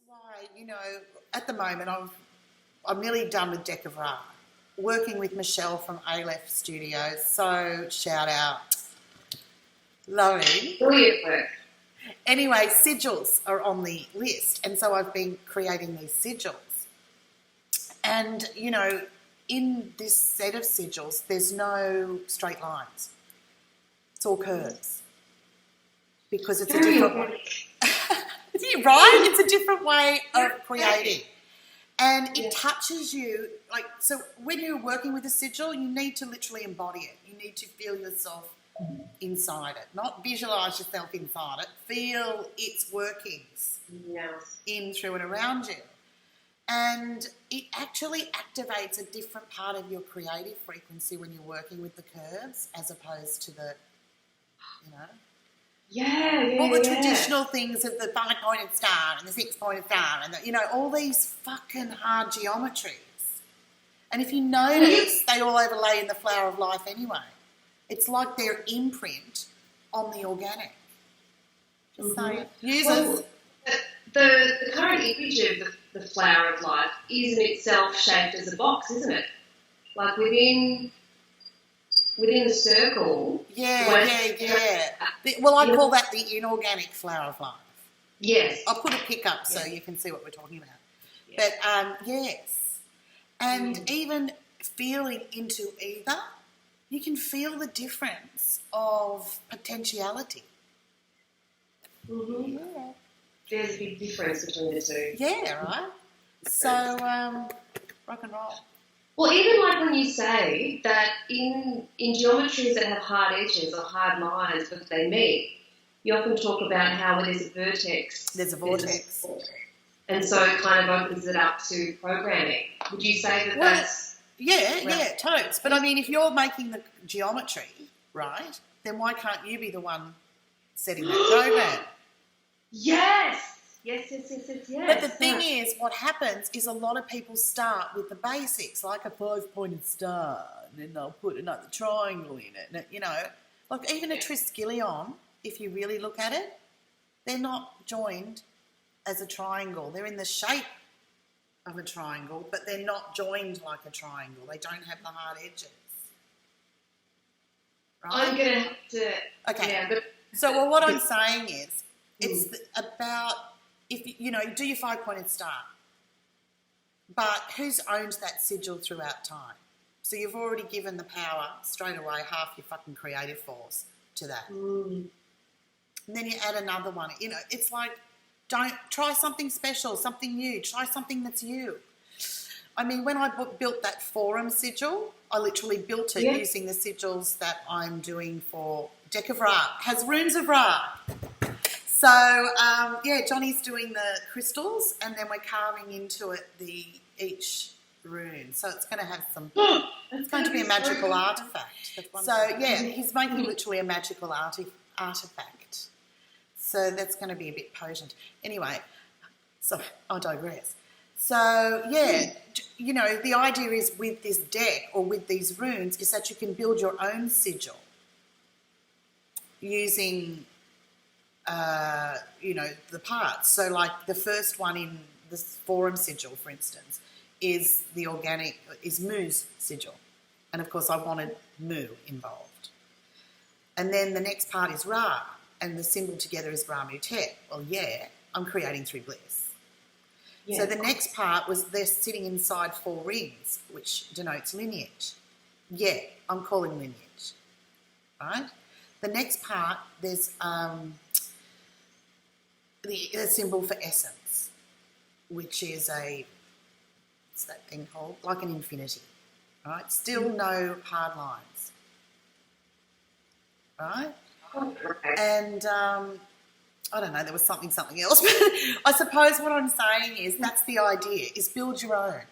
why, at the moment I'm nearly done with Deck of Ra, working with Michelle from Aleph Studios. So shout out, lovely. Brilliant work. Anyway, sigils are on the list, and so I've been creating these sigils. And, in this set of sigils, there's no straight lines. It's all curves. Because it's a different way. Right? It's a different way of creating. And it touches you, so when you're working with a sigil, you need to literally embody it. You need to feel yourself inside it, not visualise yourself inside it. Feel its workings in, through and around you. And it actually activates a different part of your creative frequency when you're working with the curves as opposed to the, all the traditional things of the 5-pointed star and the 6-pointed star and all these fucking hard geometries. And if you notice, they all overlay in the flower of life anyway. It's like their imprint on the organic. Just saying. Users. The current image of the flower of life is in itself shaped as a box, isn't it? Like within the circle. Yeah. Well, I call that the inorganic flower of life. Yes. I'll put a pic up so you can see what we're talking about. Yeah. But, yes. And even feeling into either, you can feel the difference of potentiality. Mm-hmm. Yeah. There's a big difference between the two. Yeah, right? So, rock and roll. Well, even like when you say that in geometries that have hard edges or hard lines but they meet, you often talk about how when there's a vertex. There's a vortex. And so it kind of opens it up to programming. Would you say that that's... Yeah, totes. But I mean, if you're making the geometry, right, then why can't you be the one setting that program? Yes. But the thing is, what happens is a lot of people start with the basics, like a 5-pointed star, and then they'll put another triangle in it. And, like even a triskelion, if you really look at it, they're not joined as a triangle. They're in the shape of a triangle, but they're not joined like a triangle. They don't have the hard edges. Right? I'm going to have to... Okay. Yeah, but... So, what I'm saying is, it's about... If do your 5-pointed star, but who's owned that sigil throughout time? So you've already given the power straight away, half your fucking creative force to that. And then you add another one. It's like, don't try something special, something new. Try something that's you. I mean, when I built that forum sigil, I literally built it using the sigils that I'm doing for Deck of Ra. It has runes of Ra. So, Johnny's doing the crystals and then we're carving into it each rune. So it's going to have some... it's going to be a magical artefact. So, he's making literally a magical artefact. So that's going to be a bit potent. Anyway, so I digress. So, the idea is with this deck or with these runes is that you can build your own sigil using... the parts. So like the first one in this forum sigil, for instance, is Mu's sigil. And of course I wanted Mu involved. And then the next part is Ra, and the symbol together is Ra-Mu-Tet. Well, I'm creating through bliss. Yeah. So the next part was they're sitting inside 4 rings, which denotes lineage. Yeah, I'm calling lineage. Right? The next part, there's... the symbol for essence, which is what's that thing called? Like an infinity, right? Still no hard lines, right? And I don't know, there was something else. But I suppose what I'm saying is that's the idea, is build your own.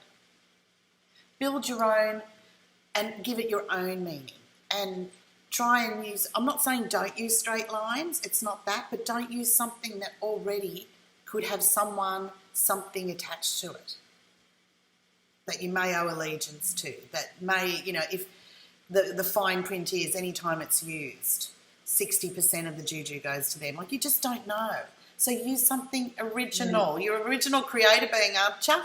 Build your own and give it your own meaning. And try and use, I'm not saying don't use straight lines, it's not that, but don't use something that already could have something attached to it that you may owe allegiance to, that may, if the fine print is anytime it's used, 60% of the juju goes to them. Like, you just don't know. So use something original. You're original creator being, aren't you?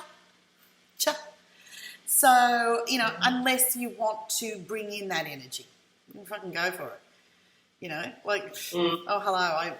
So, you know, unless you want to bring in that energy, you fucking go for it. You know, like, oh, hello,